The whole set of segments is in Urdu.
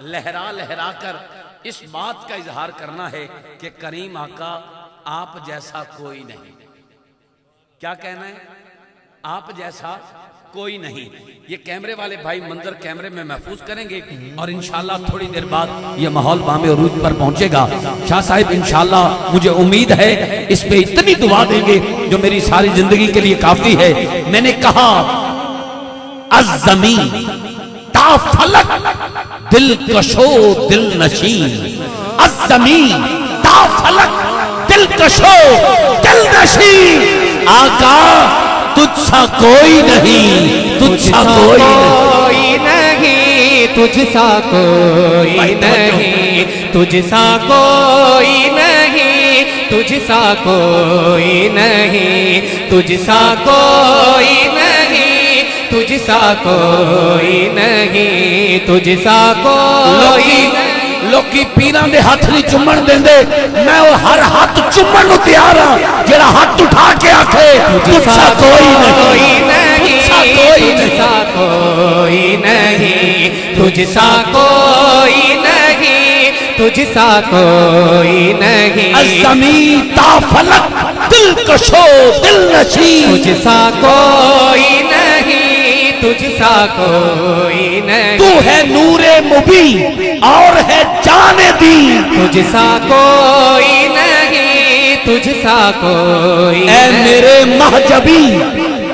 لہرا لہرا کر اس بات کا اظہار کرنا ہے کہ کریم آقا آپ جیسا کوئی نہیں. کیا کہنا ہے؟ آپ جیسا کوئی نہیں. یہ کیمرے والے بھائی منظر کیمرے میں محفوظ کریں گے اور انشاءاللہ تھوڑی دیر بعد یہ ماحول بام عروج پر پہنچے گا. شاہ صاحب انشاءاللہ مجھے امید ہے اس پہ اتنی دعا دیں گے جو میری ساری زندگی کے لیے کافی ہے. میں نے کہا الزمین تا فلک دل کشو دل نشین، الزمین تا فلک دل کشو دل نشین. آقا تجھ سا کوئی نہیں، تجھ سا کوئی نہیں، تجھ سا کوئی نہیں، تجھ سا کوئی نہیں، تجھ سا کوئی نہیں، تجھ سا کوئی نہیں، تجھ سا کوئی نہیں، تجھ سا کوئی نہیں. لوکی پیران دے ہاتھ نہیں چمن دیں دے، میں وہ ہر ہاتھ چمن نو تیار ہاں جڑا ہاتھ اٹھا کے آکھے تجھ سا کوئی نہیں، تجھ سا کوئی تجھ سا کوئی نہیں، تجھ سا کوئی نہیں، تجھ سا کوئی نہیں. الزمین تا فلک دل کشو دل نشین، تجھ سا کوئی نہیں، تجھ سا کوئی نہیں. تو ہے نور مبین اور ہے جان دین، تجھ سا کوئی نہیں، تجھ سا کوئی اے نہیں. میرے محجبی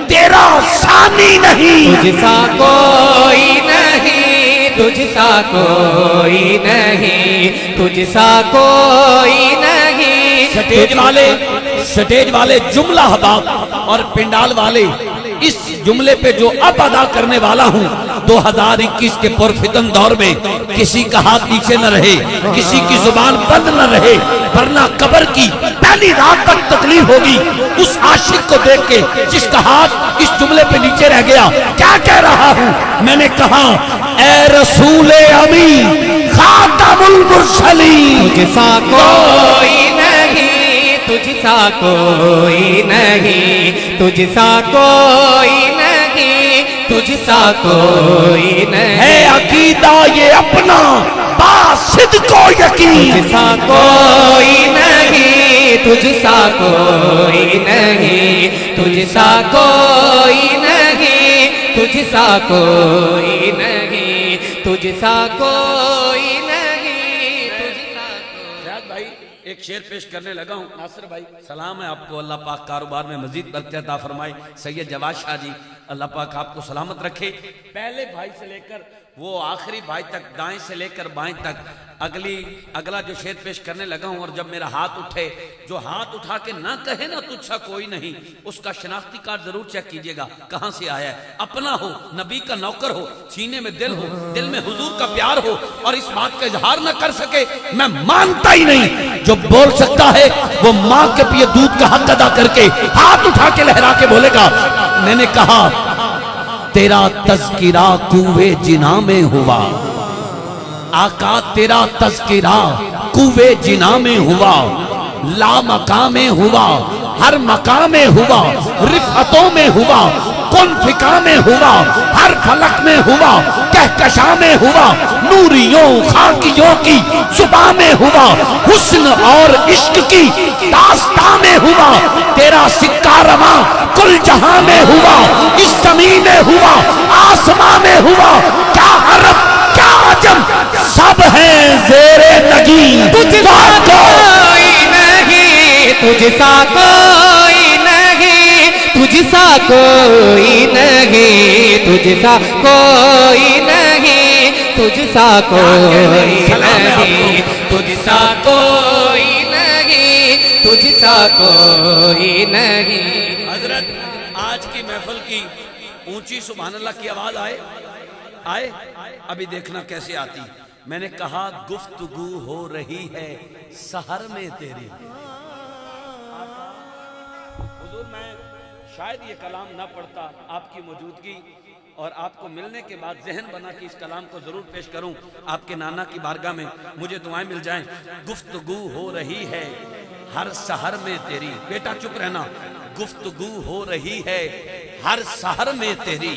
تیرا ثانی نہیں، تجھ سا کوئی نہیں، تجھ سا کوئی نہیں، تجھ سا کوئی نہیں. سٹیج والے جملہ حباب اور پنڈال والے اس جملے پہ جو اب ادا کرنے والا ہوں 2021 کے پرفتن دور میں کسی کا ہاتھ نیچے نہ رہے، کسی کی زبان بند نہ رہے، ورنہ قبر کی پہلی رات تک تکلیف ہوگی اس عاشق کو دیکھ کے جس کا ہاتھ اس جملے پہ نیچے رہ گیا. کیا کہہ رہا ہوں؟ میں نے کہا اے رسول امین خاتم المرسلین، تجھ سا کوئی نہیں، تجھ سا کوئی نہیں، تجھ سا کوئی نہیں، تجھ سا کوئی نہیں. ہے عقیدہ یہ اپنا باسد کو یقین، تجھ سا کوئی نہیں، تجھ سا کوئی نہیں، تجھ سا کوئی نہیں، تجھ سا کوئی نہیں، تجھ سا کوئی نہیں، تجھ سا کوئی. شاید بھائی ایک شعر پیش کرنے لگا ہوں. ناصر بھائی سلام ہے آپ کو، اللہ پاک کاروبار میں مزید برکت عطا فرمائے. سید جواد شاہ جی اللہ پاک آپ کو سلامت رکھے. پہلے بھائی سے لے کر وہ آخری بھائی تک، دائیں سے لے کر بائیں تک اگلا جو شعر پیش کرنے لگا ہوں، اور جب میرا ہاتھ اٹھے، جو ہاتھ اٹھا کے نہ کہے نا تجھ سا کوئی نہیں، اس کا شناختی کارڈ ضرور چیک کیجئے گا کہاں سے آیا ہے. اپنا ہو، نبی کا نوکر ہو، سینے میں دل ہو، دل میں حضور کا پیار ہو اور اس بات کا اظہار نہ کر سکے، میں مانتا ہی نہیں. جو بول سکتا ہے وہ ماں کے پیے دودھ کا حق ادا کر کے ہاتھ اٹھا کے لہرا کے بولے گا. میں نے کہا تیرا تذکرہ کوے جنا میں ہوا، آقا تیرا تذکرہ کوے جنا میں ہوا، لا مقام میں ہوا، ہر مقام میں ہوا، رفعتوں میں ہوا، کن فکا میں ہوا، ہر فلک میں ہوا، کہکشاں میں ہوا، نوریوں خاکیوں کی صبح میں ہوا، حسن اور عشق کی داستان میں ہوا. تیرا سکہ رواں کل جہاں میں ہوا، اس زمین میں ہوا، آسمان میں ہوا. کیا عرب کیا عجم سب ہیں زیر نگین. تجھ سا کوئی نہیں، تجھ سا کوئی نہیں، تجھ سا کوئی نہیں، تجھ سا کوئی نہیں، تجھ سا کوئی نہیں، تجھ سا کوئی نہیں، تجھ سا کوئی نہیں. حضرت آج کی محفل کی اونچی سبحان اللہ کی آواز آئے ابھی دیکھنا کیسے آتی. میں نے کہا گفتگو ہو رہی ہے سحر میں تیری. حضور میں شاید یہ کلام نہ پڑھتا، آپ کی موجودگی اور آپ کو ملنے کے بعد ذہن بنا کہ اس کلام کو ضرور پیش کروں آپ کے نانا کی بارگاہ میں، مجھے دعائیں مل جائیں. گفتگو ہو رہی ہے ہر سحر میں تیری. بیٹا چپ رہنا. گفتگو ہو رہی ہے ہر سحر میں تیری.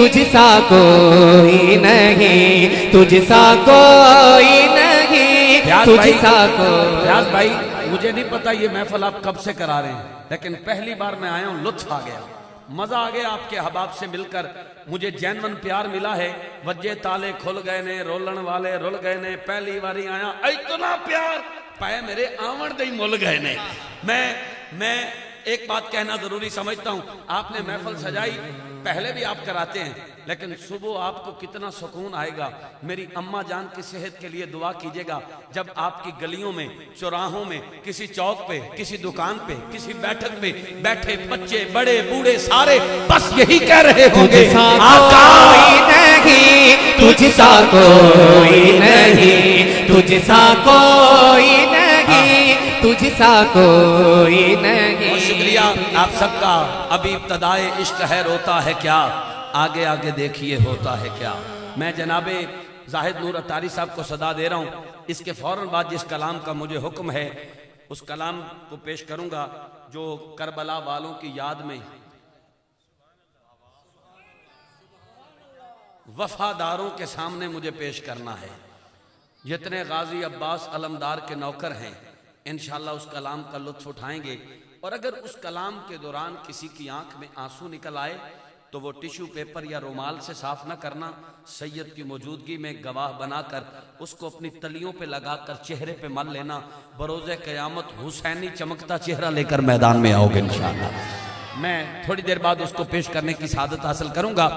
تجھ سا کوئی نہیں، تجھ سا کوئی نہیں، تجھ سا کوئی۔ ریاض بھائی مجھے نہیں پتا یہ محفل آپ کب سے کرا رہے ہیں، لیکن پہلی بار میں آیا ہوں، لطف آ گیا، مزہ آ گیا آپ کے احباب سے مل کر، مجھے جینون پیار ملا ہے، وجہ تالے کھل گئے نے، رولن والے رول گئے نے، پہلی باری آیا اتنا پیار پائے میرے آمن دے مل گئے نے۔ میں ایک بات کہنا ضروری سمجھتا ہوں، آپ نے محفل سجائی، پہلے بھی آپ کراتے ہیں، لیکن صبح آپ کو کتنا سکون آئے گا۔ میری اماں جان کی صحت کے لیے دعا کیجئے گا، جب آپ کی گلیوں میں، چوراہوں میں، کسی چوک پہ، کسی دکان پہ، کسی بیٹھک پہ بیٹھے بچے بڑے بوڑھے سارے بس یہی کہہ رہے ہوں گے، آقا نہیں، تجھ سا کوئی نہیں، تجھ سا کوئی نہیں، تجھ سا کوئی نہیں۔ بہت شکریہ آپ سب کا۔ ابھی ابتدائے عشق ہے روتا ہے کیا، آگے آگے دیکھیے ہوتا ہے کیا۔ میں جناب زاہد نور اتاری صاحب کو صدا دے رہا ہوں، اس کے فوراً بعد جس کلام کا مجھے حکم ہے اس کلام کو پیش کروں گا، جو کربلا والوں کی یاد میں وفاداروں کے سامنے مجھے پیش کرنا ہے۔ جتنے غازی عباس علمدار کے نوکر ہیں انشاءاللہ اس کلام کا لطف اٹھائیں گے، اور اگر اس کلام کے دوران کسی کی آنکھ میں آنسو نکل آئے تو وہ ٹیشو پیپر یا رومال سے صاف نہ کرنا، سید کی موجودگی میں گواہ بنا کر اس کو اپنی تلیوں پہ لگا کر چہرے پہ مل لینا، بروز قیامت حسینی چمکتا چہرہ لے کر میدان میں آؤ گے انشاءاللہ۔ میں تھوڑی دیر بعد اس کو پیش کرنے کی سعادت حاصل کروں گا،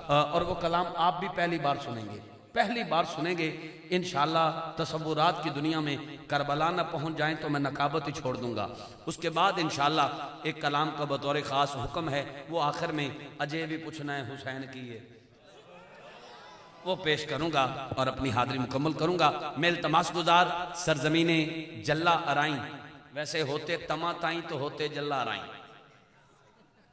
اور وہ کلام آپ بھی پہلی بار سنیں گے، پہلی بار سنیں گے انشاءاللہ۔ تصورات کی دنیا میں کربلا نہ پہنچ جائیں تو میں نقابت ہی چھوڑ دوں گا۔ اس کے بعد انشاءاللہ ایک کلام کا بطور خاص حکم ہے، وہ آخر میں اجے بھی پوچھنا ہے حسین کی ہے، وہ پیش کروں گا اور اپنی حاضری مکمل کروں گا۔ میں التماس گزار سرزمین جلا ارائیں، ویسے ہوتے تما تائیں تو ہوتے جلا ارائیں،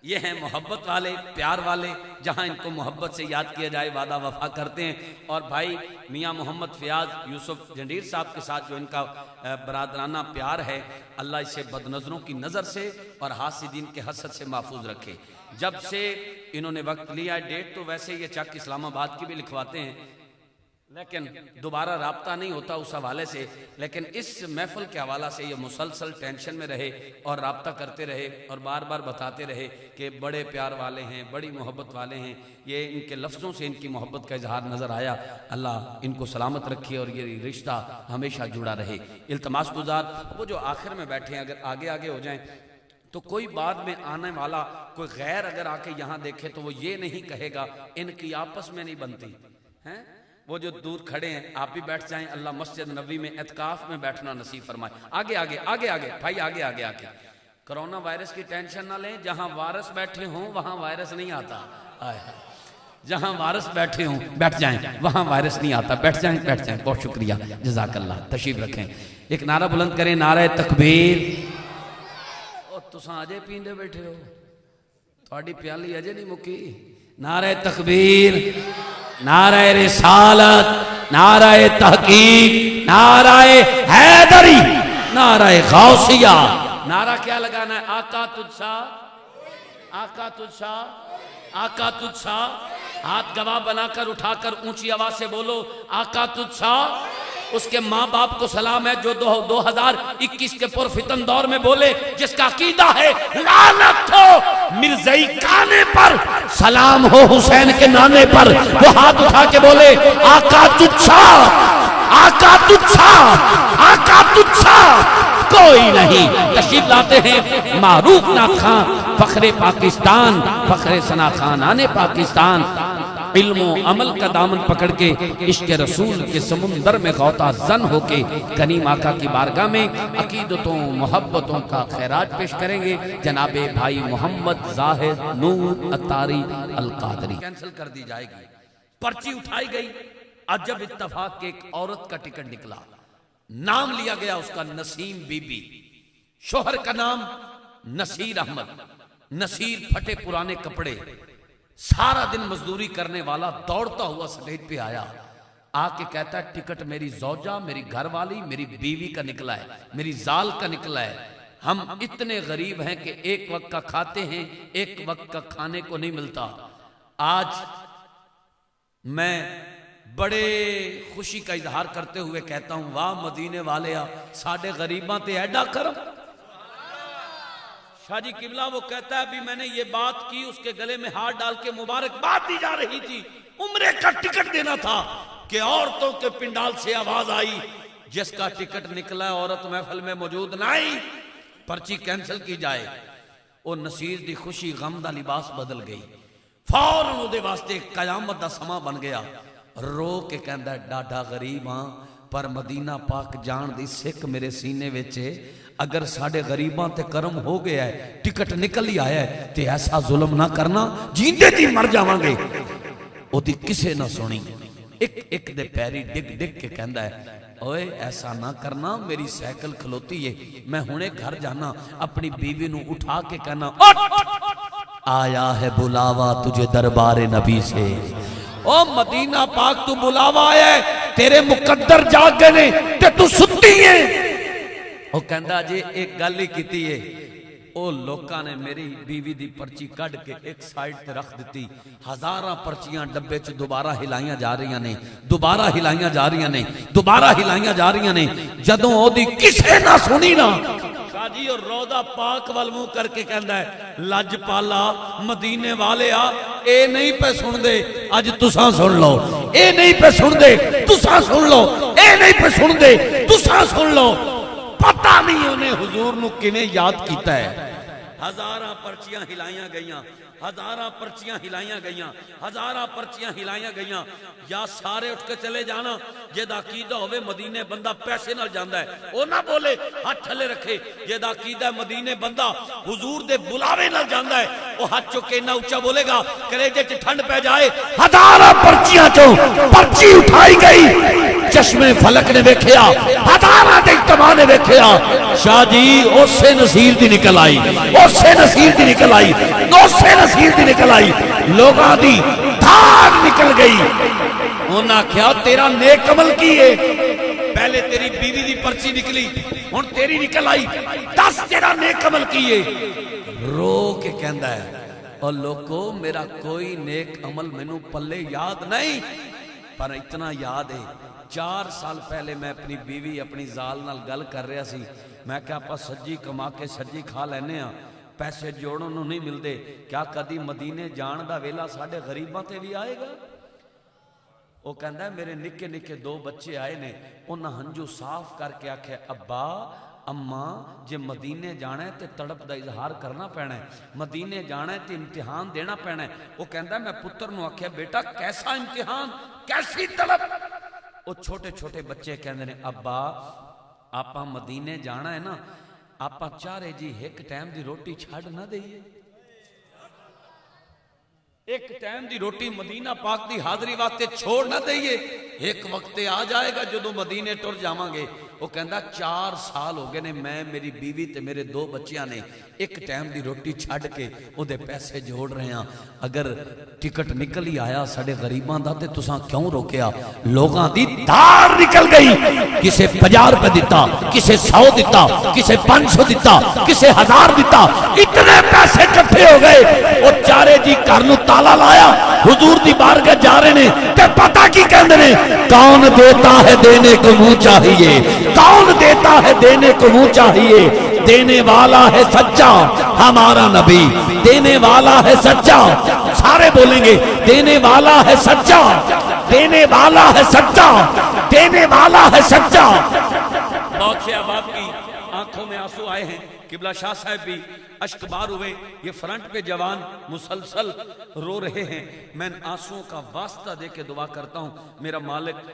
یہ ہیں محبت والے، پیار والے، جہاں ان کو محبت سے یاد کیا جائے وعدہ وفا کرتے ہیں۔ اور بھائی میاں محمد فیاض یوسف جنڈیر صاحب کے ساتھ جو ان کا برادرانہ پیار ہے، اللہ اسے بد نظروں کی نظر سے اور حاسدین کے حسد سے محفوظ رکھے۔ جب سے انہوں نے وقت لیا ہے، ڈیٹ تو ویسے یہ چک اسلام آباد کی بھی لکھواتے ہیں، لیکن دوبارہ رابطہ نہیں ہوتا اس حوالے سے، لیکن اس محفل کے حوالہ سے یہ مسلسل ٹینشن میں رہے اور رابطہ کرتے رہے اور بار بار بتاتے رہے کہ بڑے پیار والے ہیں، بڑی محبت والے ہیں۔ یہ ان کے لفظوں سے ان کی محبت کا اظہار نظر آیا۔ اللہ ان کو سلامت رکھے اور یہ رشتہ ہمیشہ جڑا رہے۔ التماس گزار وہ جو آخر میں بیٹھے ہیں، اگر آگے آگے ہو جائیں تو کوئی بعد میں آنے والا کوئی غیر اگر آ کے یہاں دیکھے تو وہ یہ نہیں کہے گا ان کی آپس میں نہیں بنتی ہیں۔ وہ جو دور کھڑے ہیں آپ بھی بیٹھ جائیں، اللہ مسجد نبوی میں اعتکاف میں بیٹھنا نصیب فرمائے۔ آگے آگے آگے آگے بھائی، آگے آگے آگے۔ کرونا وائرس کی ٹینشن نہ لیں، جہاں وائرس بیٹھے ہوں وہاں وائرس نہیں آتا۔ جہاں وائرس بیٹھے ہوں بیٹھ جائیں، وہاں وائرس نہیں آتا، بیٹھ جائیں بیٹھ جائیں۔ بہت شکریہ، جزاک اللہ، تشریف رکھیں۔ ایک نعرہ بلند کریں، نعرہ تکبیر۔ اور تساں اجے پیندے بیٹھے ہو، تھوڑی پیالی اجے نہیں مکی۔ نعرہ تکبیر، نعرہ رسالت، نعرہ تحقیق، نعرہ حیدری، نعرہ غوثیہ۔ نعرہ کیا لگانا ہے؟ آقا تجھ سا، آقا تجھ سا، آقا تجھ سا۔ ہاتھ گواہ بنا کر اٹھا کر اونچی آواز سے بولو، آقا تجھ سا۔ اس کے ماں باپ کو سلام ہے جو 2021 کے پرفتن دور میں بولے، جس کا عقیدہ ہے لعنت ہو مرزائی کانے پر، سلام ہو حسین کے نانے پر، وہ ہاتھ اٹھا کے بولے آقا تجھ سا، آقا تجھ سا، آقا تجھ سا کوئی نہیں۔ تشریف لاتے ہیں معروف نعت خاں، فخر پاکستان، فخر ثنا خانان پاکستان، علم و عمل کا دامن پکڑ کے عشق رسول کے سمندر میں غوطہ زن ہو کے کریم آقا کی بارگاہ میں عقیدتوں محبتوں کا خیرات پیش کریں گے جناب بھائی محمد زاہد نور اتاری القادری۔ کینسل کر دی جائے گی، پرچی اٹھائی گئی، عجب اتفاق کے ایک عورت کا ٹکٹ نکلا، نام لیا گیا اس کا نسیم بی بی، شوہر کا نام نصیر احمد۔ نصیر پھٹے پرانے کپڑے، سارا دن مزدوری کرنے والا، دوڑتا ہوا سٹیج پہ آیا، آ کے کہتا ہے ٹکٹ میری زوجہ، میری گھر والی، میری بیوی کا نکلا ہے، میری زال کا نکلا ہے۔ ہم اتنے غریب ہیں کہ ایک وقت کا کھاتے ہیں، ایک وقت کا کھانے کو نہیں ملتا۔ آج میں بڑے خوشی کا اظہار کرتے ہوئے کہتا ہوں واہ مدینے والے ساڈے غریباں تے ایڈا کرم. شاہ جی قبلہ وہ کہتا ہے بھی میں نے یہ بات کی, اس کے گلے میں ہاتھ ڈال کے مبارکباد دی جا رہی تھی, عمرے کا ٹکٹ دینا تھا کہ عورتوں کے پنڈال سے آواز آئی جس کا ٹکٹ نکلا عورت محفل میں موجود نہیں, پرچی کینسل کی جائے. وہ نصیر دی خوشی غم دا لباس بدل گئی, فوراً وہ دے واسطے قیامت دا سما بن گیا. رو کے کہندا ہے ڈاڈا غریب ہاں پر مدینہ پاک جان دی سکھ میرے سینے وچے, اگر ساڑے غریباں تے کرم ہو گیا ہے ٹکٹ نکل ہی آیا ہے تے ایسا ظلم نہ کرنا جیندے دی مر جاواں گے. او دی کسے نہ سنی, ایک ایک دے پیری ڈگ ڈگ کے کہندا ہے اوے ایسا نہ کرنا, میری سائیکل کھلوتی ہے میں ہنے گھر جانا, اپنی بیوی نو اٹھا کے کہنا آیا ہے بلاوا تجھے دربار نبی سے, او مدینہ پاک تو بلاوا آیا ہے, تیرے مقدر جاگ گئے تے تو ستی ہے. او کہندا جی ایک گل ہی کیتی ہے, او لوکاں نے میری بیوی دی پرچی کڈ کے ایک سائیڈ تے رکھ دیتی, ہزاراں پرچیاں ڈبے چ دوبارہ ہلائیاں جا رہی نے, دوبارہ ہلائیاں جا رہی نے, دوبارہ ہلائیاں جا رہی نے. جدوں او دی کسے نہ سنی نا شاہ جی اور روضہ پاک وال منہ کر کے کہندا ہے لج پالا مدینے والے اے نہیں پہ سن دے, اج تساں سن لو, اے نہیں پہ سن دے تساں سن لو, اے نہیں پہ سن دے تساں سن لو. پتہ نہیں انہیں حضور نو کنے یاد کیتا ہے. ہزاراں پرچیاں ہلائیاں گئیاں, ہزاراں پرچیاں ہلائیاں گئیاں, ہزاراں پرچیاں ہلائیاں گئیاں. یا سارے اٹھ کے چلے جانا جیدہ عقیدہ ہوئے مدینے بندہ پیسے نہ جاندہ ہے, وہ نہ بولے ہاتھ تھلے رکھے. جیدہ عقیدہ مدینے بندہ حضور دے بلاوے نہ جاندہ ہے, وہ ہاتھ چکے نہ اچھا بولے گا کلیجے چھ ٹھنڈ پہ جائے. ہزاراں پرچیاں چوں پرچی اٹھائی گئی, چشمے فلک نے دیکھیا, ہزاراں دے اجتماع نے دیکھیا. شاہ جی اس سے نصیر دی نکل آئی, اس سے نصیر دی نکل آئی, اس سے نصیر دی نکل آئی, لوگاں دی دھاگ نکل گئی. انہاں کیا تیرا نیک عمل کی ہے, پہلے تیری بیوی دی پرچی نکلی ہن تیری نکل آئی, دس تیرا نیک عمل کی ہے. رو کے کہندا ہے اور لوگو میرا کوئی نیک عمل مینوں پلے یاد نہیں, پر اتنا یاد ہے 4 سال پہلے میں اپنی بیوی اپنی زال نال گل کر رہا سی, میں کہا پا سجی کما کے سجی کھا لینے ہاں, پیسے جوڑوں نو نہیں مل دے, کیا کدی مدینے جان دا ویلا ساڑے غریباں تے بھی آئے گا. وہ کہندا ہے میرے نکے نکے 2 بچے آئے نے, انہاں ہنجو صاف کر کے آکھے ابا اماں جے مدینے جانا ہے تے تڑپ دا اظہار کرنا پینا ہے, مدینے جانا ہے تے امتحان دینا پینا ہے. وہ کہندا ہے میں پتر نو آکھیا بیٹا کیسا امتحان کیسی طلب. وہ چھوٹے چھوٹے بچے کہندے نے ابا آپا مدینے جانا ہے نا, آپا چارے جی ایک ٹائم دی روٹی چھڑ نہ دئیے, ایک ٹائم دی روٹی مدینہ پاک دی حاضری واسطے چھوڑ نہ دئیے, ایک وقت آ جائے گا جدو مدینے ٹر جاواں گے. وہ کہندا 4 سال ہو گئے نے میں میری بیوی تے میرے 2 بچیاں نے ایک ٹائم دی روٹی چھڑ کے او دے پیسے جوڑ رہے ہیں, اگر ٹکٹ نکل ہی آیا ساڑے غریباں دا تے تساں کیوں روکیا. لوگاں دی دھار نکل گئی, کسے 50 روپے دیتا, کسے 100 دیتا, کسے 500 دیتا, کسے 1000 دیتا, اتنے پیسے کٹھے ہو گئے. وہ چارے جی گھر نو تالا لایا, حضور دی بارگاہ جا رہے نے تے پتہ کی کہندے نے کون دیتا ہے دینے کو منہ چاہیے, کون دیتا ہے دینے کو منہ چاہیے. دینے والا ہے سچا ہمارا نبی, دینے والا ہے سچا, سارے بولیں گے دینے والا ہے سچا, دینے والا ہے سچا, دینے والا ہے سچا. بہت سے احباب کی آنکھوں میں آنسو آئے ہیں, قبلہ شاہ صاحب بھی اشک بار ہوئے, یہ فرنٹ پہ جوان مسلسل رو رہے ہیں. میں آنسوؤں کا واسطہ دے کے دعا کرتا ہوں میرا مالک,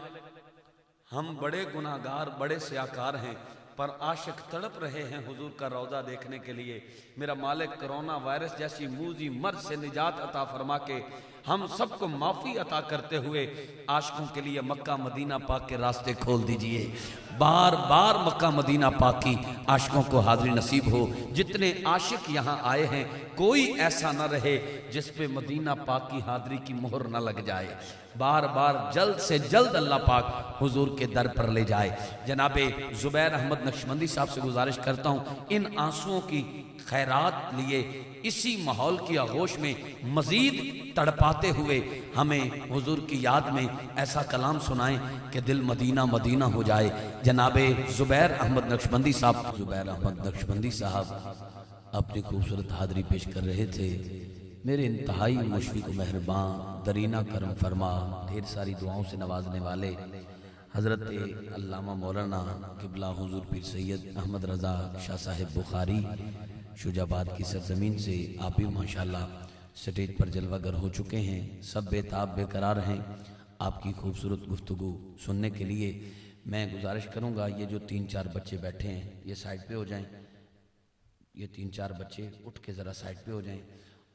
ہم بڑے گناہگار بڑے سیاکار ہیں پر عاشق تڑپ رہے ہیں حضور کا روضہ دیکھنے کے لیے. میرا مالک کرونا وائرس جیسی موذی مرض سے نجات عطا فرما کے ہم سب کو معافی عطا کرتے ہوئے عاشقوں کے لیے مکہ مدینہ پاک کے راستے کھول دیجئے. بار بار مکہ مدینہ پاک کی عاشقوں کو حاضری نصیب ہو. جتنے عاشق یہاں آئے ہیں کوئی ایسا نہ رہے جس پہ مدینہ پاک کی حاضری کی مہر نہ لگ جائے. بار بار جلد سے جلد اللہ پاک حضور کے در پر لے جائے. جناب زبیر احمد نقشبندی صاحب سے گزارش کرتا ہوں ان آنسوؤں کی خیرات لیے اسی ماحول کی آغوش میں مزید تڑپا آتے ہوئے ہمیں حضور کی یاد میں ایسا کلام سنائیں کہ دل مدینہ مدینہ ہو جائے۔ جناب زبیر احمد نقشبندی صاحب اپنی خوبصورت حاضری پیش کر رہے تھے۔ میرے انتہائی مشفق و مہربان، درینہ کرم فرما، ڈھیر ساری دعاؤں سے نوازنے والے حضرت علامہ مولانا قبلہ حضور پیر سید احمد رضا شاہ صاحب بخاری شجاع آباد کی سرزمین سے آپ بھی ماشاءاللہ سٹیج پر جلوہ گر ہو چکے ہیں۔ سب بے تاب بے قرار ہیں آپ کی خوبصورت گفتگو سننے کے لیے۔ میں گزارش کروں گا یہ جو 3-4 بچے بیٹھے ہیں یہ سائٹ پہ ہو جائیں، یہ 3-4 بچے اٹھ کے ذرا سائٹ پہ ہو جائیں،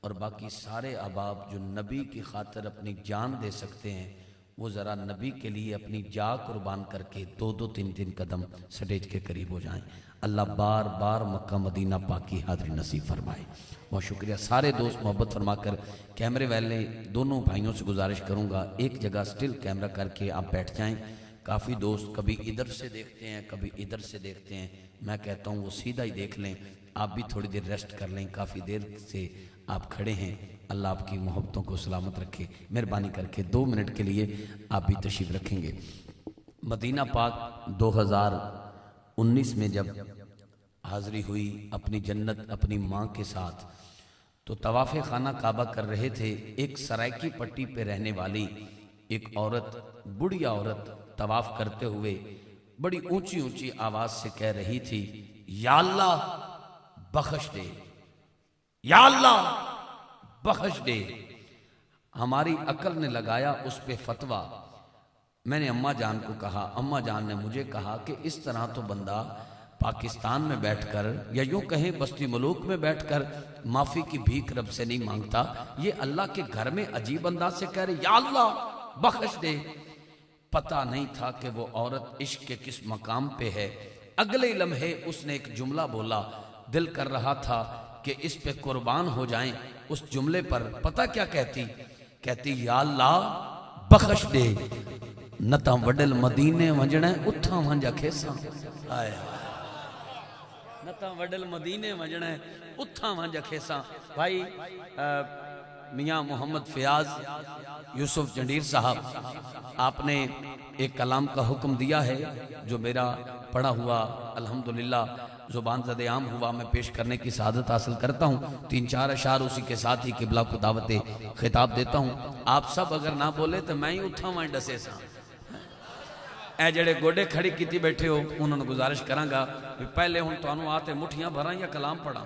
اور باقی سارے احباب جو نبی کی خاطر اپنی جان دے سکتے ہیں وہ ذرا نبی کے لیے اپنی جا قربان کر کے 2-3 قدم سٹیج کے قریب ہو جائیں۔ اللہ بار بار مکہ مدینہ پاک کی حاضری نصیب فرمائے۔ بہت شکریہ۔ سارے دوست محبت فرما کر کیمرے والے دونوں بھائیوں سے گزارش کروں گا ایک جگہ سٹل کیمرہ کر کے آپ بیٹھ جائیں۔ کافی دوست کبھی ادھر سے دیکھتے ہیں کبھی ادھر سے دیکھتے ہیں، میں کہتا ہوں وہ سیدھا ہی دیکھ لیں، آپ بھی تھوڑی دیر ریسٹ کر لیں، کافی دیر سے آپ کھڑے ہیں۔ اللہ آپ کی محبتوں کو سلامت رکھے۔ مہربانی کر کے 2 منٹ کے لیے آپ بھی تشریف رکھیں گے۔ مدینہ پاک 2019 میں جب حاضری ہوئی اپنی جنت اپنی ماں کے ساتھ، تو طواف خانہ کعبہ کر رہے تھے۔ ایک سرائکی پٹی پہ رہنے والی ایک عورت، بڑی عورت طواف کرتے ہوئے بڑی اونچی اونچی آواز سے کہہ رہی تھی، یا اللہ بخش دے، یا اللہ بخش دے۔ ہماری عقل نے لگایا اس پہ فتویٰ۔ میں نے اماں جان کو کہا، اماں جان نے مجھے کہا کہ اس طرح تو بندہ پاکستان میں بیٹھ کر یا یوں کہیں بستی ملوک میں بیٹھ کر معافی کی بھیک رب سے نہیں مانگتا، یہ اللہ کے گھر میں عجیب انداز سے کہہ رہے یا اللہ بخش دے۔ پتہ نہیں تھا کہ وہ عورت عشق کے کس مقام پہ ہے۔ اگلے لمحے اس نے ایک جملہ بولا، دل کر رہا تھا کہ اس پہ قربان ہو جائیں۔ اس جملے پر پتہ کیا کہتی یا اللہ بخش دے، نتا وڈل مدینے ونجنا اتھا ونجا کھیساں، آئے نتا وڈل مدینے ونجنا اتھا ونجا کھیساں۔ بھائی میاں محمد فیاض یوسف جنڈیر صاحب، آپ نے ایک کلام کا حکم دیا ہے جو میرا پڑھا ہوا الحمدللہ زبان زد عام ہوا، میں پیش کرنے کی سعادت حاصل کرتا ہوں۔ 3-4 اشعار اسی کے ساتھ ہی قبلہ کو دعوت خطاب دیتا ہوں۔ آپ سب اگر نہ بولے تو میں ہی اتھا وہاں ڈسے سا۔ اے جڑے گوڑے کھڑی کیتی بیٹھے ہو انہوں نے گزارش کرانگا پہلے ہوں تو انہوں آتے مٹھیاں بھرائیں یا کلام پڑھا،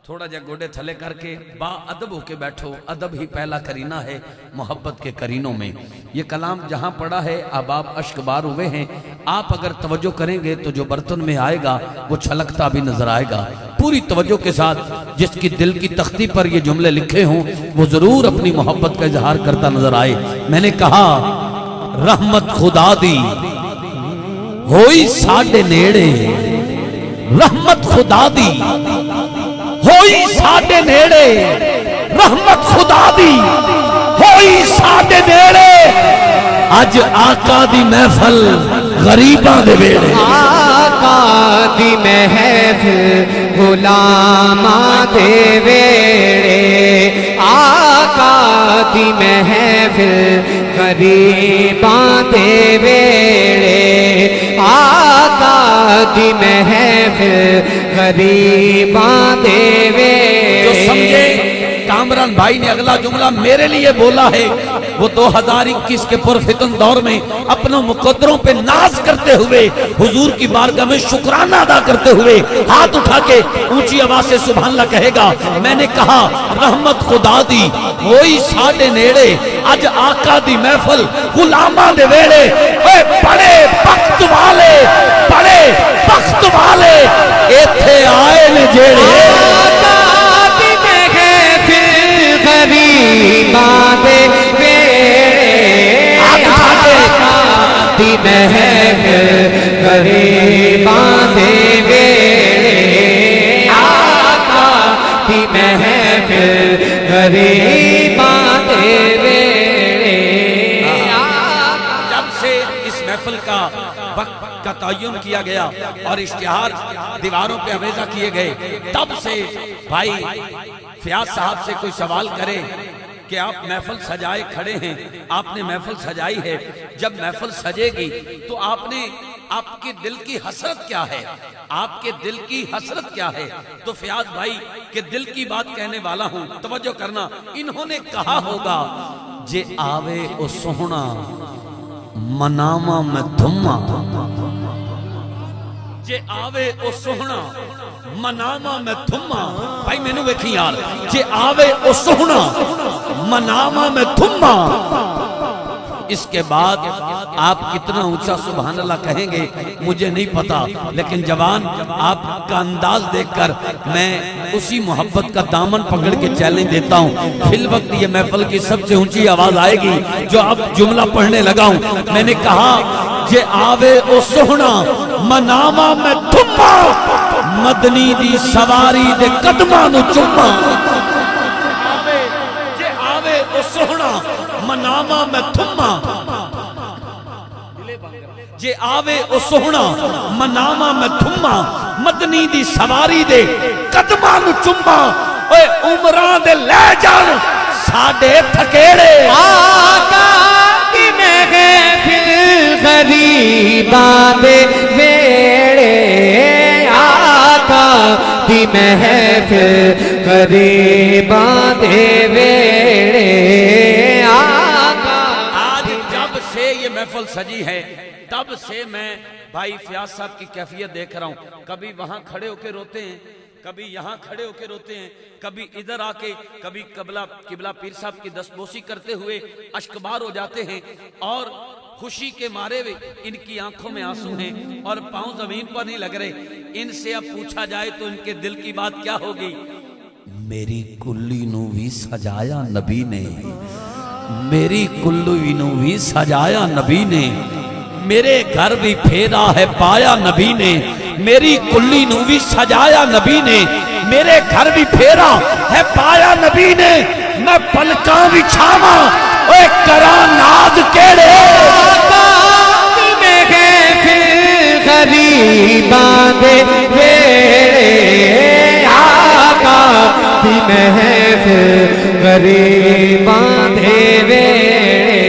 تھوڑا جا گوڑے تھلے کر کے با ادب ہو کے بیٹھو۔ ادب ہی پہلا کرینہ ہے محبت کے کرینوں میں۔ یہ کلام جہاں پڑھا ہے احباب اشک بار ہوئے ہیں، آپ اگر توجہ کریں گے تو جو برتن میں آئے گا وہ چھلکتا بھی نظر آئے گا۔ پوری توجہ کے ساتھ جس کی دل کی تختی پر یہ جملے لکھے ہوں وہ ضرور اپنی محبت کا اظہار کرتا نظر آئے۔ میں نے کہا رحمت خدا دی ہوئی ساڈے نیڑے، رحمت خدا دی ہوئی ساڈے نیڑے، رحمت خدا دی ہوئی ساڈے نیڑے، اج آقا دی محفل غریباں دے ویڑے، آقا دی محفل غلاماں دے ویڑے، آقا دی محفل غریباں دے ویڑے، آقا دی محفل غریباں دے ویڑے۔ جو سمجھے کامران بھائی نے اگلا جملہ میرے لیے بولا ہے، وہ 2021 کے پرفتن دور میں اپنوں مقدروں پہ ناز کرتے ہوئے حضور کی بارگاہ میں شکرانہ ادا کرتے ہوئے ہاتھ اٹھا کے اونچی آواز سے سبحان اللہ کہے گا۔ میں نے کہا رحمت خدا دی ہوئی ساڈے نیڑے، اج آقا دی محفل غلاماں دے ویڑے، اے بڑے بخت والے، بڑے بخت والے ایتھے آئے نے جیڑے، غریباں دے ویڑے، آقا دی محفل غریباں دے ویڑے، آقا دی محفل غریباں دے ویڑے۔ جب سے اس محفل کا وقت کا تعین کیا گیا اور اشتہار دیواروں پہ آویزہ کیے گئے، تب سے بھائی فیاض صاحب سے کوئی سوال کرے کہ آپ محفل سجائے کھڑے ہیں، آپ نے محفل سجائی ہے، جب محفل سجے گی تو آپ کے دل کی حسرت کیا ہے، آپ کے دل کی حسرت کیا ہے؟ تو فیاض بھائی کے دل کی بات کہنے والا ہوں، توجہ کرنا، انہوں نے کہا ہوگا جے آوے او سوہنا مناما میں دھما، جے آوے او سوہنا مناما میں دھما، بھائی میں نے ویکھی یار، جے آوے او سوہنا مناما میں دھما، اس کے بعد آپ کتنا اونچا سبحان اللہ کہیں گے مجھے نہیں پتا، لیکن جوان آپ کا انداز دیکھ کر میں اسی محبت کا دامن پکڑ کے چیلنج دیتا ہوں، فی الوقت یہ محفل کی سب سے اونچی آواز آئے گی جو اب جملہ پڑھنے لگا ہوں، میں نے کہا جے آوے او سوہنا مناما میں دھما، مدنی دی سواری دے قدماں نو چوما، جے آوے او سوہنا مناما میں دھما، جے آوے او سوہنا مناما میں دھما، مدنی دی سواری دے قدماں نو چوما، اوے عمران دے لے جان ساڈے تھکیڑے، آقا دی محفل غریباں دے ویڑے، آقا دی محفل غریباں دے ویڑے، آج جب سے یہ محفل سجی ہے تب سے میں بھائی فیاض صاحب کی کیفیت دیکھ رہا ہوں، کبھی وہاں کھڑے ہو کے روتے ہیں، کبھی یہاں کھڑے ہو کے روتے ہیں، کبھی ادھر آ کے، کبھی قبلہ پیر صاحب کی دستبوسی کرتے ہوئے اشکبار ہو جاتے ہیں، اور خوشی کے مارے ان کی آنکھوں میں آنسو ہیں اور پاؤں زمین پر نہیں لگ رہے۔ ان سے اب پوچھا جائے تو ان کے دل کی بات کیا ہوگی؟ میری کلی نو بھی سجایا نبی نے، میری کلی نو بھی سجایا نبی نے، میرے گھر بھی پھیرا ہے پایا نبی نے، میری کلی نو بھی سجایا نبی نے، میرے گھر بھی پھیرا ہے پایا نبی نے، میں پلکاں بھی چھاواں اوے کراں ناز کیڑے، آقا دی محفل غریباں دے ویڑے، آقا دی محفل غریباں دے ویڑے،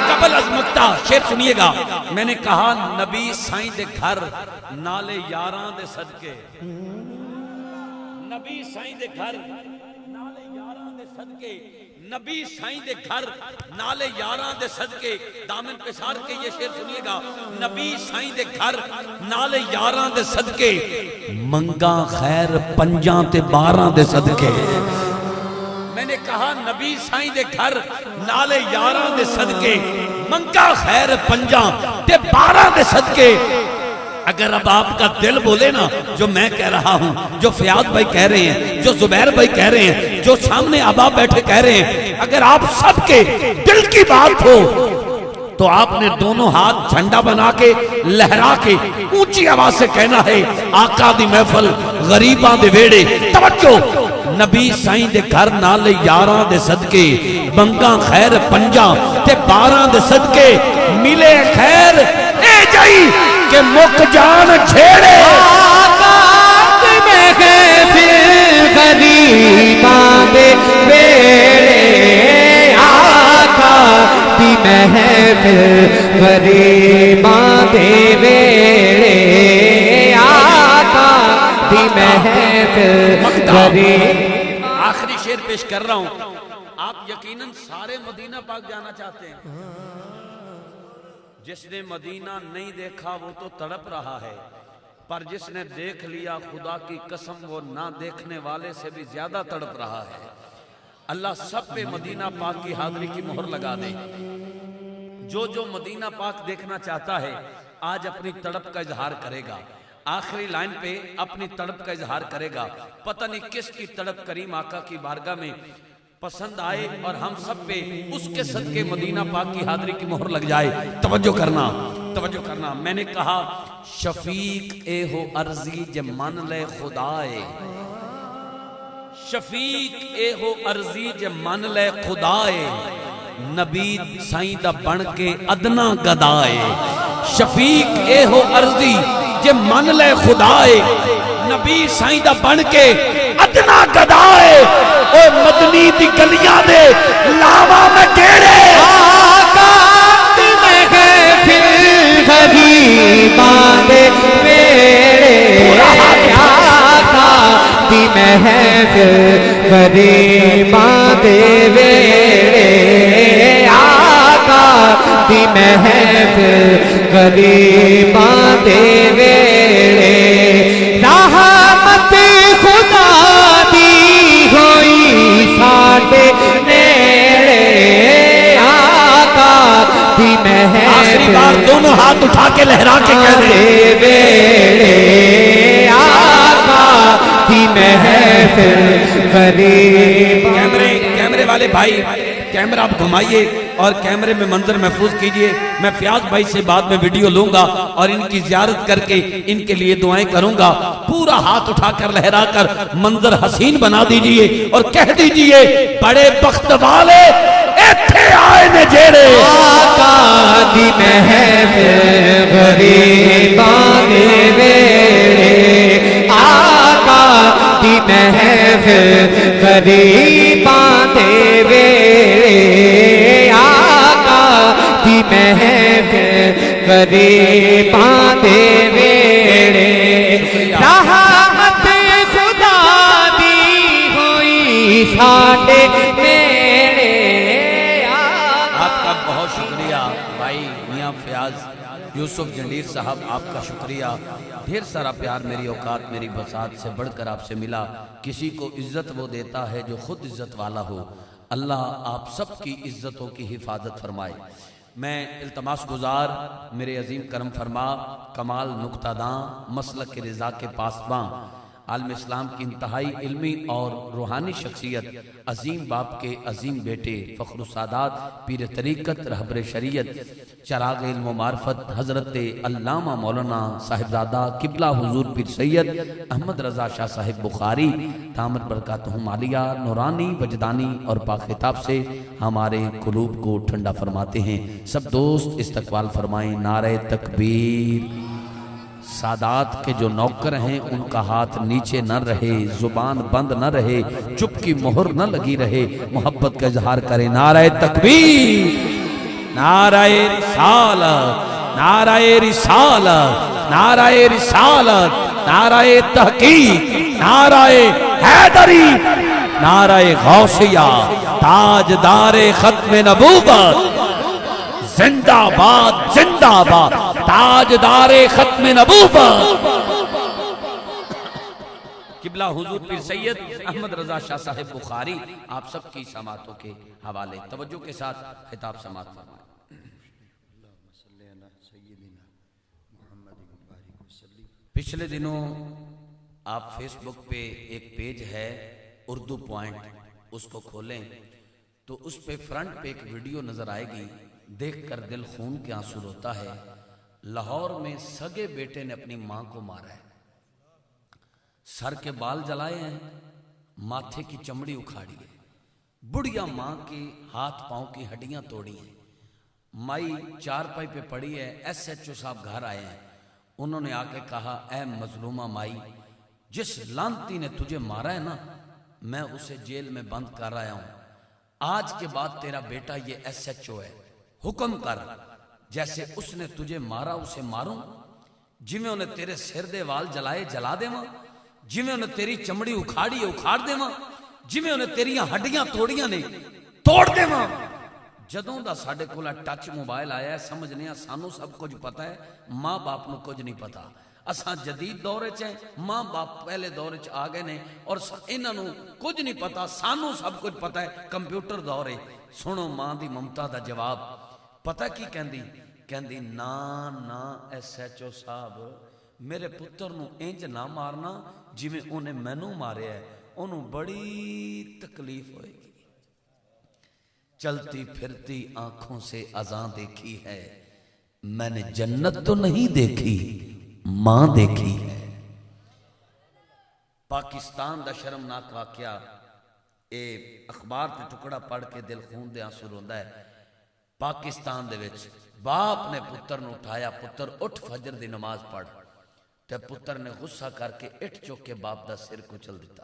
قبل عظمتہ شعر سنیے گا، میں نے کہا نبی سائیں دے گھر نالے یاراں دے صدقے، نبی سائیں دے گھر نالے یاراں دے صدقے، نبی سائیں دے گھر نالے یاراں دے صدقے، دامن پسار کے یہ شعر سنیے گا، نبی سائیں دے گھر نالے یاراں دے صدقے، منگاں خیر پنجاں تے باراں دے صدقے، میں نے کہا نبی سائیں دے گھر نالے یاراں دے صدقے، منگاں خیر پنجاں تے باراں دے صدقے۔ اگر اب آپ کا دل بولے نا جو میں کہہ رہا ہوں، جو فیاض بھائی کہہ رہے ہیں، جو زبیر بھائی کہہ رہے ہیں، جو سامنے احباب بیٹھے کہہ رہے ہیں، اگر آپ سب کے دل کی بات ہو تو آپ نے دونوں ہاتھ جھنڈا بنا کے لہرا کے اونچی آواز سے کہنا ہے آقا دی محفل غریباں دے ویڑے، توجہ، نبی سائیں دے گھر نالے یاراں دے صدقے، منگاں خیر پنجاں تے باراں دے صدقے، ملے خیر اے جائی کہ مک جان چھیڑے، آقا دی محفل غریباں دے ویڑے، آقا دی محفل غریباں دے ویڑے، آقا دی محفل غریب۔ آخری شعر پیش کر رہا ہوں، آپ یقیناً سارے مدینہ پاک جانا چاہتے ہیں، جس نے مدینہ نہیں دیکھا وہ تو تڑپ رہا ہے، پر جس نے دیکھ لیا خدا کی قسم وہ نہ دیکھنے والے سے بھی زیادہ تڑپ رہا ہے۔ اللہ سب پہ مدینہ پاک کی حاضری کی مہر لگا دے۔ جو مدینہ پاک دیکھنا چاہتا ہے آج اپنی تڑپ کا اظہار کرے گا، آخری لائن پہ اپنی تڑپ کا اظہار کرے گا، پتہ نہیں کس کی تڑپ کریم آقا کی بارگاہ میں پسند آئے اور ہم سب پہ اس کے صدقے مدینہ پاک کی حاضری کی مہر لگ جائے۔ توجہ کرنا، میں نے کہا شفیق اے ہو عرضی جے من لے خدائے، شفیق اے ہو عرضی جے من لے خدائے، نبی سائیں دا بن کے ادنا گدائے، شفیق اے ہو عرضی جے من لے خدائے، نبی سائیں دا بن کے ادنا گدائے او مدنی دی گلیاں دے لاوا میں گیڑے آقا دی محفل غریباں دے ویڑے آقا دی محفل غریباں دے ویڑے آقا دی محفل غریباں دے ویڑے رحمت خدا دی ہوئی ساڈے نیڑے آقا دی محفل آخری بار دونوں ہاتھ اٹھا کے لہرا کے کہہ دے ویڑے آقا دی محفل غریب کیمرے والے بھائی کیمرہ آپ گھمائیے اور کیمرے میں منظر محفوظ کیجئے. میں فیاض بھائی سے بعد میں ویڈیو لوں گا اور ان کی زیارت کر کے ان کے لیے دعائیں کروں گا. پورا ہاتھ اٹھا کر لہرا کر منظر حسین بنا دیجئے اور کہہ دیجئے بڑے بخت والے ایتھے آئے نے جیڑے آقا دی محفل غریباں دے ویڑے آقا دی محفل غریباں دے ویڑے آقا دی محفل غریباں دے ویڑے رحمت خدا دی ہوئی ساڈے نیڑے. آپ کا بہت شکریہ بھائی میاں فیاض یوسف جنڈیر صاحب، آپ کا شکریہ. ڈھیر سارا پیار میری اوقات میری بساط سے بڑھ کر آپ سے ملا. کسی کو عزت وہ دیتا ہے جو خود عزت والا ہو. اللہ آپ سب کی عزتوں کی حفاظت فرمائے. میں التماس گزار میرے عظیم کرم فرما کمال نقطہ داں مسلک رضا کے پاسباں عالم اسلام کی انتہائی علمی اور روحانی شخصیت عظیم باپ کے عظیم بیٹے فخر السادات پیر طریقت رہبر شریعت چراغ علم و معرفت حضرت علامہ مولانا صاحبزادہ قبلہ حضور پیر سید احمد رضا شاہ صاحب بخاری دامت برکاتہم عالیہ نورانی وجدانی اور پاک خطاب سے ہمارے قلوب کو ٹھنڈا فرماتے ہیں. سب دوست استقبال فرمائیں. نعرہ تکبیر. سادات کے جو نوکر ہیں ان کا ہاتھ نیچے نہ رہے، زبان بند نہ رہے، چپ کی مہر نہ لگی رہے، محبت کا اظہار کریں. نعرہ تکبیر، نعرہ رسالت، نعرہ رسالت، نعرہ رسالت، نعرہ تحقیق، نعرہ حیدری، نعرہ غوثیہ، تاجدار ختم نبوت، زندہ باد زندہ باد تاجدار ختم نبوت قبلہ حضور پیر سید احمد رضا شاہ صاحب بخاری آپ سب کی سماعتوں کے حوالے توجہ کے ساتھ خطاب سماعت فرمائیں. پچھلے دنوں آپ فیس بک پہ ایک پیج ہے اردو پوائنٹ، اس کو کھولیں تو اس پہ فرنٹ پہ ایک ویڈیو نظر آئے گی. دیکھ کر دل خون کے آنسو روتا ہے. لاہور میں سگے بیٹے نے اپنی ماں کو مارا ہے، سر کے بال جلائے ہیں، ماتھے کی چمڑی اکھاڑی ہے، بڑھیا ماں کی ہاتھ پاؤں کی ہڈیاں توڑی ہیں. مائی چارپائی پہ پڑی ہے. SHO صاحب گھر آئے ہیں. انہوں نے آ کے کہا اے مظلومہ مائی، جس لانتی نے تجھے مارا ہے نا میں اسے جیل میں بند کر رہا ہوں. آج کے بعد تیرا بیٹا یہ SHO ہے، حکم کر جیسے اس نے تجھے مارا اسے ماروں، جی میں انہیں تیرے سر دے وال جلائے جلا دے ماں، جی میں انہیں تیری چمڑی اکھاڑی اکھاڑ دے ماں، جی میں انہیں تیریاں ہڈیاں توڑیاں نے توڑ دے ماں. جدوں دا ساڈے کول ٹچ موبائل آیا ہے سمجھنے سانو سب کچھ پتا ہے، ماں باپ نو کچھ نہیں پتا. اساں جدید دور چ ہیں، ماں باپ پہلے دور چ آ گئے نے اور انہاں نو کچھ نہیں پتا، سانو سب کچھ پتا ہے. کمپیوٹر دور ہے. سنو ماں دی ممتا دا جواب. پتہ کی کہندی نا SHO صاحب میرے پتر نو انج نہ مارنا جویں اونے مینوں ماریا ہے، اونوں بڑی تکلیف ہوئے گی. چلتی پھرتی آنکھوں سے اذاں دیکھی ہے، میں نے جنت تو نہیں دیکھی ماں دیکھی ہے. پاکستان دا شرمناک واقعہ اے اخبار تے ٹکڑا پڑھ کے دل خون دے آنسو روندا ہے. پاکستان دے وچ باپ نے پتر نو اٹھایا، پتر اٹھ فجر دی نماز پڑھ، تے پتر نے غصہ کر کے اٹھ چک کے باپ دا سر کچل دیتا.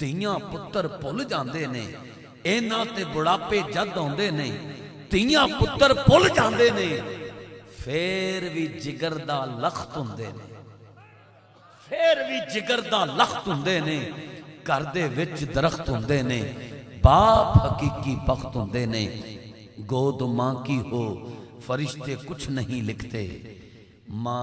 ਧੀਆਂ ਪੁੱਤਰ ਭੁੱਲ ਜਾਂਦੇ ਨੇ, ਇਹਨਾਂ ਤੇ ਬੁਢਾਪੇ ਜਦ ਆਉਂਦੇ ਨੇ, ਧੀਆਂ ਪੁੱਤਰ ਭੁੱਲ ਜਾਂਦੇ ਨੇ, ਫੇਰ ਵੀ ਜਿਗਰ ਦਾ ਲਖਤ ਹੁੰਦੇ ਨੇ, ਫੇਰ ਵੀ ਜਿਗਰ ਦਾ ਲਖਤ ਹੁੰਦੇ ਨੇ, ਘਰ ਦੇ ਵਿੱਚ ਦਰਖਤ ਹੁੰਦੇ ਨੇ, ਬਾਪ ਹਕੀਕੀ ਬਖਤ ਹੁੰਦੇ ਨੇ, ਗੋਦ ਮਾਂ ਕੀ ਹੋ ਫਰਿਸ਼ਤੇ ਕੁਛ ਨਹੀਂ ਲਿਖਤੇ, ਮਾਂ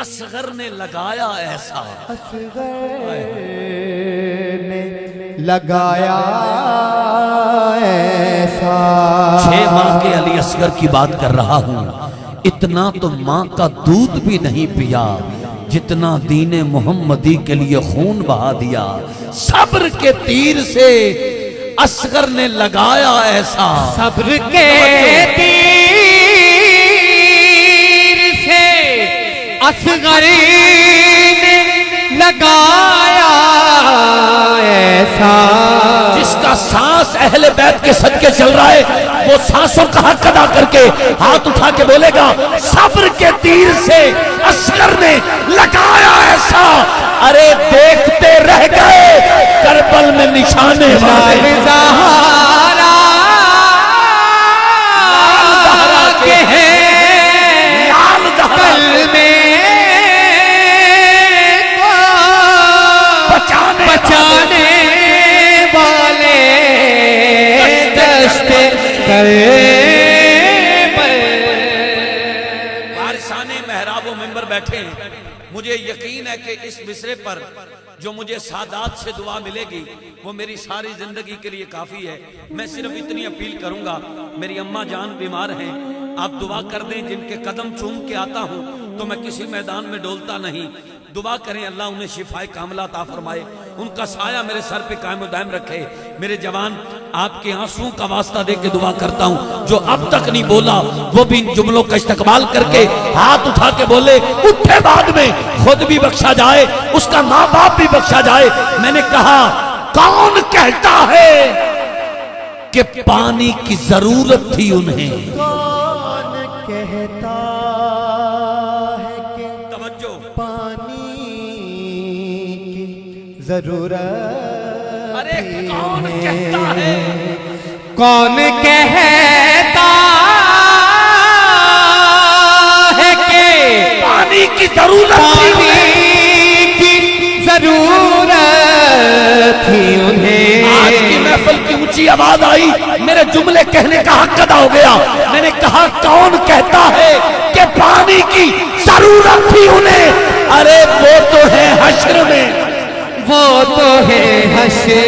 اصغر نے لگایا ایسا، اصغر نے لگایا ایسا، 6 ماہ کے علی اصغر کی بات کر رہا ہوں، اتنا تو ماں کا دودھ بھی نہیں پیا جتنا دین محمدی کے لیے خون بہا دیا۔ صبر کے تیر سے اصغر نے لگایا ایسا، صبر کے تیر سے اصغر نے لگایا ایسا، جس کا سانس اہل بیت کے صدقے چل رہا ہے وہ سانسوں کا حق ادا کر کے ہاتھ اٹھا کے بولے گا صبر کے تیر سے اصغر نے لگایا ایسا۔ ارے دیکھتے رہ گئے کربل میں نشانے والے، زہرا کے ہیں کل میں بچانے والے دشت وارثان محراب و منبر بیٹھے ہیں، مجھے یقین ہے کہ اس مصرے پر جو مجھے سادات سے دعا ملے گی وہ میری ساری زندگی کے لیے کافی ہے۔ میں صرف اتنی اپیل کروں گا، میری اماں جان بیمار ہیں، آپ دعا کر دیں، جن کے قدم چوم کے آتا ہوں تو میں کسی میدان میں ڈولتا نہیں، دعا کریں اللہ انہیں شفاء کاملہ عطا فرمائے، ان کا سایہ میرے سر پہ قائم و دائم رکھے۔ میرے جوان آپ کے آنسوں کا واسطہ دے کے دعا کرتا ہوں، جو اب تک نہیں بولا وہ بھی ان جملوں کا استقبال کر کے ہاتھ اٹھا کے بولے، اٹھے بعد میں خود بھی بخشا جائے، اس کا ماں باپ بھی بخشا جائے۔ میں نے کہا کون کہتا ہے کہ پانی کی ضرورت تھی انہیں؟ کون کہتا ہے کہ توجہ، پانی کی ضرورت، ارے کون کہتا ہے، کون کہتا ہے کہ پانی کی ضرورت تھی انہیں؟ پانی کی ضرورت تھی انہیں۔ آج کی محفل کی اونچی آواز آئی، میرے جملے کہنے کا حق ادا ہو گیا۔ میں نے کہا کون کہتا ہے کہ پانی کی ضرورت تھی انہیں؟ ارے وہ تو ہے حشر میں، وہ تو ہے حشر،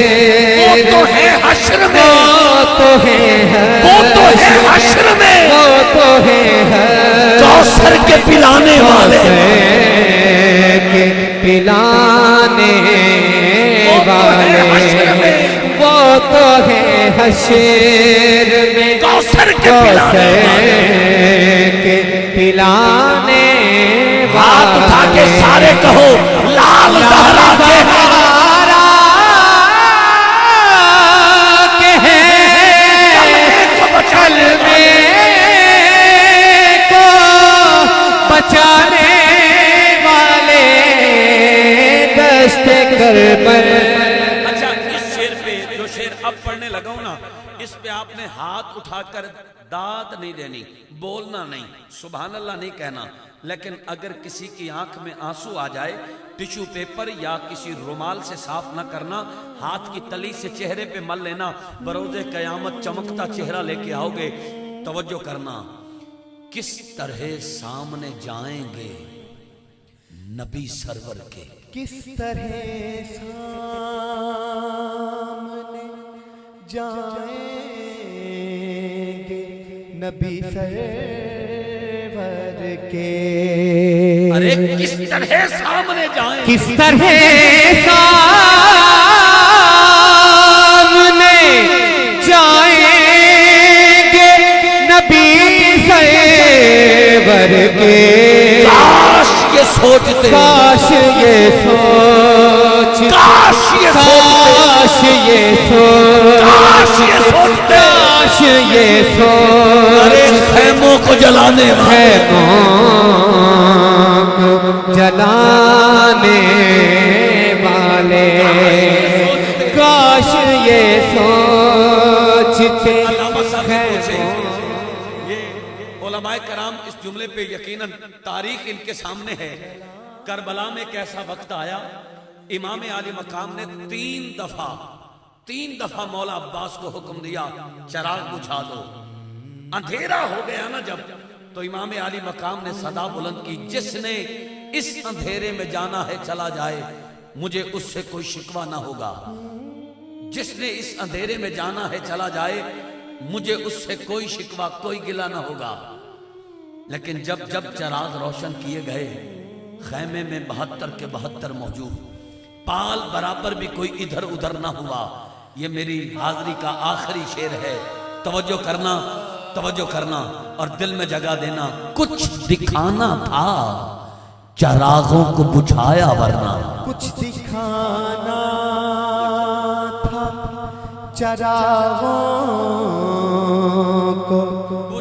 وہ تو ہے حشر میں، وہ تو ہے وہ تو ہے حشر میں، وہ تو ہے کوثر کے پلانے والے، کے پلانے والے، وہ تو ہے حشر میں کوثر کے پلانے والے۔ کے پلانے ہاتھ اٹھا کے سارے کہو لال زہرا کے بچانے والے دشت کربل۔ اچھا، اس شعر پہ جو شعر اب پڑھنے لگا ہوں نا، اس پہ آپ نے ہاتھ اٹھا کر داد نہیں دینی، بولنا نہیں، سبحان اللہ نہیں کہنا، لیکن اگر کسی کی آنکھ میں آنسو آ جائے ٹیشو پیپر یا کسی رومال سے صاف نہ کرنا، ہاتھ کی تلی سے چہرے پہ مل لینا، بروز قیامت چمکتا چہرہ لے کے آؤ گے۔ توجہ کرنا، کس طرح سامنے جائیں گے نبی سرور کے، کس طرح سامنے جائیں گے نبی سرور کے، ارے کس طرح سامنے جائیں، کس طرح سامنے جائیں گے نبی سرور کے۔ کاش یہ سوچتے، کاش یہ سوچ، کاش یہ سوچتے، کاش یہ سوچ، کاش یہ سوچتے، کاش یہ سوچ، ارے خیموں کو جلانے والے، خیموں کو جلانے والے، کاش یہ سوچتے۔ علامہ صاحب سے یہ علماء کرام اس جملے پہ یقیناً تاریخ ان کے سامنے ہے۔ کربلا میں ایک ایسا وقت آیا، امام عالی مقام نے 3 دفعہ مولا عباس کو حکم دیا چراغ بجھا دو۔ اندھیرا ہو گیا نا جب، تو امام عالی مقام نے صدا بلند کی، جس نے اس اندھیرے میں جانا ہے چلا جائے، مجھے اس سے کوئی شکوہ نہ ہوگا۔ جس نے اس اندھیرے میں جانا ہے چلا جائے، مجھے اس سے کوئی شکوہ کوئی گلہ نہ ہوگا۔ لیکن جب جب چراغ روشن کیے گئے، خیمے میں 72 کے 72 موجود، پال برابر بھی کوئی ادھر ادھر نہ ہوا۔ یہ میری حاضری کا آخری شعر ہے، توجہ کرنا، توجہ کرنا اور دل میں جگہ دینا۔ کچھ دکھانا تھا چراغوں کو بجھایا ورنہ، کچھ دکھانا تھا چراغوں کو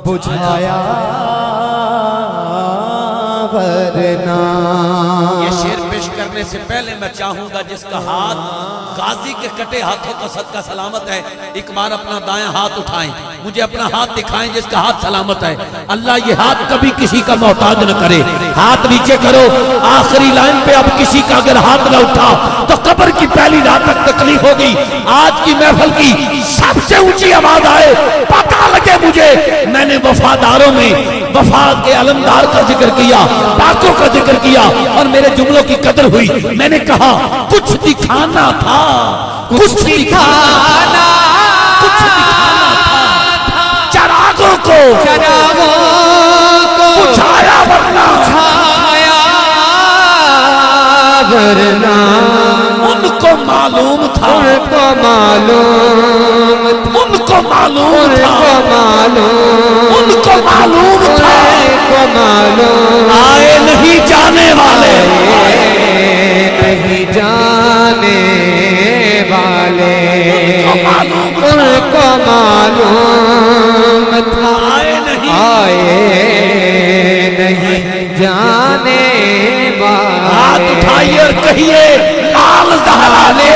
بجھایا ورنہ۔ یہ شعر پیش کرنے سے پہلے میں چاہوں گا جس کا ہاتھ غازی کے کٹے ہاتھوں کا صدقہ سلامت ہے، ایک بار اپنا دائیں ہاتھ اٹھائیں، مجھے اپنا ہاتھ دکھائیں جس کا ہاتھ سلامت ہے۔ اللہ یہ ہاتھ کبھی کسی کا محتاج نہ کرے۔ ہاتھ نیچے کرو، آخری لائن پہ اب کسی کا اگر ہاتھ نہ اٹھا تو قبر کی پہلی رات تک تکلیف ہوگی۔ آج کی محفل کی سب سے اونچی آواز آئے، پتہ لگے مجھے، میں نے وفاداروں میں وفا کے علمدار کا ذکر کیا، پاکوں کا ذکر کیا اور میرے جملوں کی قدر ہوئی۔ میں نے کہا کچھ دکھانا تھا، کچھ دکھانا تھا چراغوں کو بجھایا ورنہ، ان کو معلوم تھا، آئے نہیں جانے والے، نہیں جانے والے، ان کو معلوم تھا، آئے نہیں جانے والے۔ ہاتھ اٹھائیے اور کہیے لال زہرا نے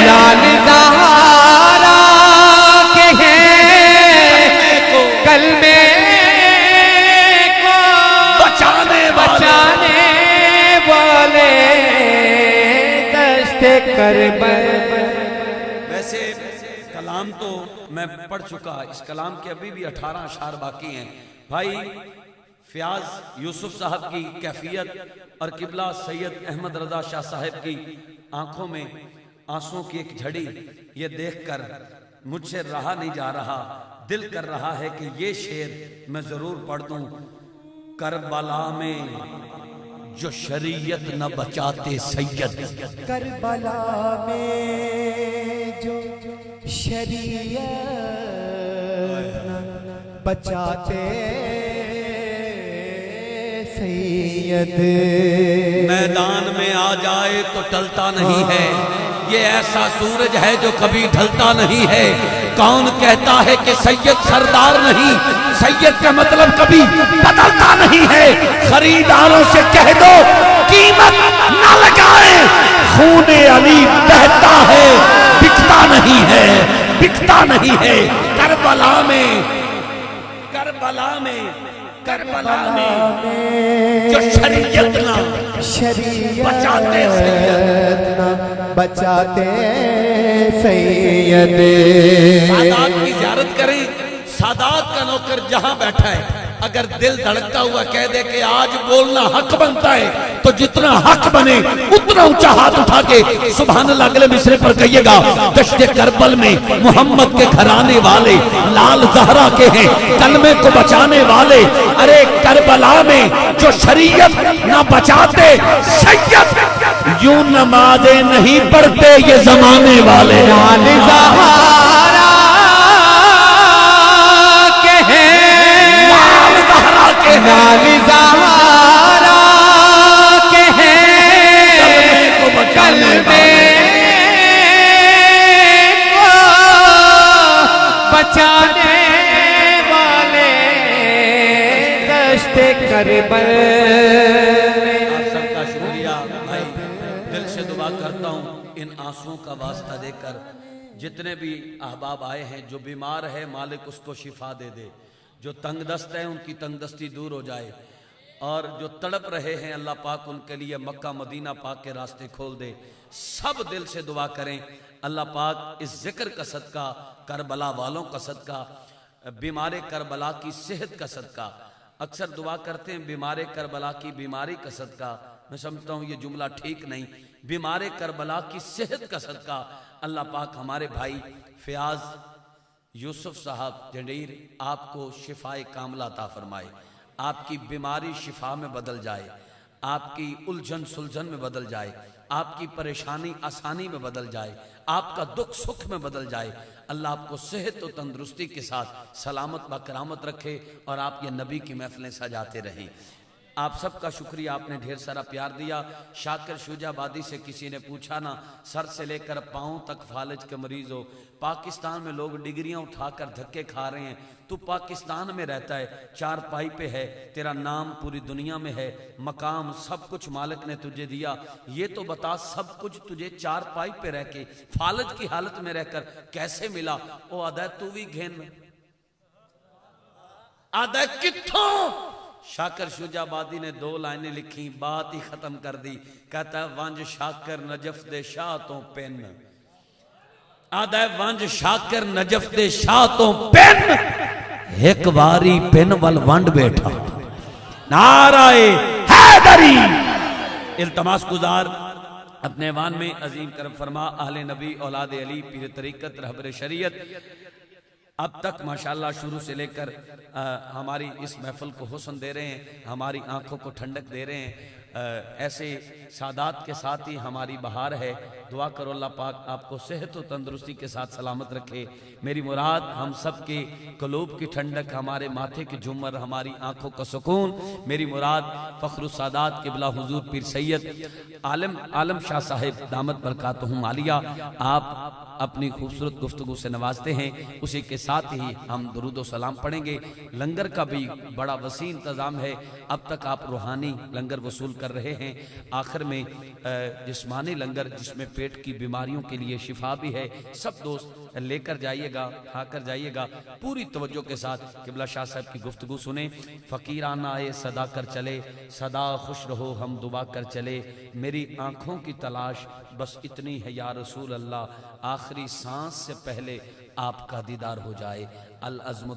لال زہرا کے ہیں کلمے کو بچانے والے دشت کربل۔ ویسے کلام تو میں پڑھ چکا، اس کلام کے ابھی بھی 18 اشعار باقی ہیں۔ بھائی فیاض یوسف صاحب کی کیفیت اور قبلہ سید احمد رضا شاہ صاحب کی آنکھوں میں آنسوں کی ایک جھڑی، یہ دیکھ کر مجھ سے رہا نہیں جا رہا، دل کر رہا ہے کہ یہ شعر میں ضرور پڑھ دوں۔ کربلا میں جو شریعت نہ بچاتے سید، کربلا میں جو شریعت نہ بچاتے سید، میدان میں آ جائے تو ٹلتا نہیں ہے، یہ ایسا سورج ہے جو کبھی ڈھلتا نہیں ہے۔ کون کہتا ہے کہ سید سردار نہیں، سید کا مطلب کبھی بدلتا نہیں ہے۔ خریداروں سے کہہ دو قیمت نہ لگائیں، خون علی بہتا ہے بکتا نہیں ہے، بکتا نہیں ہے۔ کربلا میں جو شریعت نہ بچاتے سید۔ سادات کی زیارت کریں، سادات کا نوکر جہاں بیٹھا ہے اگر دل دھڑکتا ہوا کہہ دے کہ آج بولنا حق بنتا ہے تو جتنا حق بنے اتنا اونچا ہاتھ اٹھا کے سبحان اللہ اگلے مصرے پر کہیے گا۔ دشت کربل میں محمد کے گھرانے والے لال زہرا کے ہیں کلمے کو بچانے والے، ارے کربلا میں جو شریعت نہ بچاتے سید، یوں نمازیں نہیں پڑھتے یہ زمانے والے۔ لال زہرا کے ہیں، لال زہرا کے ہیں کلمے کو بچانے والے دشت کربل۔ آپ سب کا شکریہ بھائی، دل سے دعا کرتا ہوں ان آنسوں کا واسطہ دے کر جتنے بھی احباب آئے ہیں، جو بیمار ہے مالک اس کو شفا دے دے، جو تنگ دست ہے ان کی تنگ دستی دور ہو جائے، اور جو تڑپ رہے ہیں اللہ پاک ان کے لیے مکہ مدینہ پاک کے راستے کھول دے۔ سب دل سے دعا کریں اللہ پاک اس ذکر کا صدقہ، کربلا والوں کا صدقہ بیمار کربلا کی صحت کا صدقہ. اکثر دعا کرتے ہیں بیمار کربلا کی بیماری کا صدقہ. میں سمجھتا ہوں یہ جملہ ٹھیک نہیں. بیمار کربلا کی صحت کا صدقہ اللہ پاک ہمارے بھائی فیاض یوسف صاحب جنڈیر آپ کو شفائے کاملہ عطا فرمائے. آپ کی بیماری شفا میں بدل جائے, آپ کی الجھن سلجھن میں بدل جائے, آپ کی پریشانی آسانی میں بدل جائے, آپ کا دکھ سکھ میں بدل جائے. اللہ آپ کو صحت و تندرستی کے ساتھ سلامت با کرامت رکھے اور آپ یہ نبی کی محفلیں سجاتے رہیں. آپ سب کا شکریہ, آپ نے ڈھیر سارا پیار دیا. شاکر شوجہ آبادی سے کسی نے پوچھا نا, سر سے لے کر پاؤں تک فالج کے مریض ہو. پاکستان میں لوگ ڈگریاں اٹھا کر دھکے کھا رہے ہیں, تو پاکستان میں رہتا ہے, چار پائی پہ ہے, تیرا نام پوری دنیا میں ہے, مقام سب کچھ مالک نے تجھے دیا. یہ تو بتا سب کچھ تجھے چار پائی پہ رہ کے فالج کی حالت میں رہ کر کیسے ملا؟ او آدھے تو بھی گھن آدھے کتھوں. شاکر شوجہ آبادی نے 2 لائنیں لکھی, بات ہی ختم کر دی. کہتا ہے ونج شاکر نجف دے شاہ تو پین, آدھا ہے ونج شاکر نجف دے شاہ تو پین, ایک باری پین وال ونڈ بیٹھا. نعرہ حیدری. التماس گزار اپنے ایوان میں عظیم کرم فرما اہل نبی اولاد علی پیر طریقت رہبر شریعت. اب تک ماشاءاللہ شروع سے لے کر ہماری اس محفل کو حسن دے رہے ہیں, ہماری آنکھوں کو ٹھنڈک دے رہے ہیں. ایسے سادات کے ساتھ ہی ہماری بہار ہے. دعا کرو اللہ پاک آپ کو صحت و تندرستی کے ساتھ سلامت رکھے. میری مراد ہم سب کے قلوب کی ٹھنڈک, ہمارے ماتھے کی جھمر, ہماری آنکھوں کا سکون. میری مراد فخر السادات قبلہ حضور پیر سید عالم شاہ صاحب دامت برکاتہم عالیہ آپ اپنی خوبصورت گفتگو سے نوازتے ہیں. اسی کے ساتھ ہی ہم درود و سلام پڑھیں گے. لنگر کا بھی بڑا وسیع انتظام ہے. اب تک آپ روحانی لنگر وصول کر رہے ہیں. آخر میں جسمانی لنگر جس میں پیٹ کی بیماریوں کے لیے شفا بھی ہے. سب دوست لے کر جائیے گا, کھا کر جائیے گا. پوری توجہ کے ساتھ قبلہ شاہ صاحب کی گفتگو سنیں. فقیرانہ آئے صدا کر چلے, صدا خوش رہو ہم دعا کر چلے. میری آنکھوں کی تلاش بس اتنی ہے یا رسول اللہ, آخری سانس سے پہلے آپ کا دیدار ہو جائے. العظمت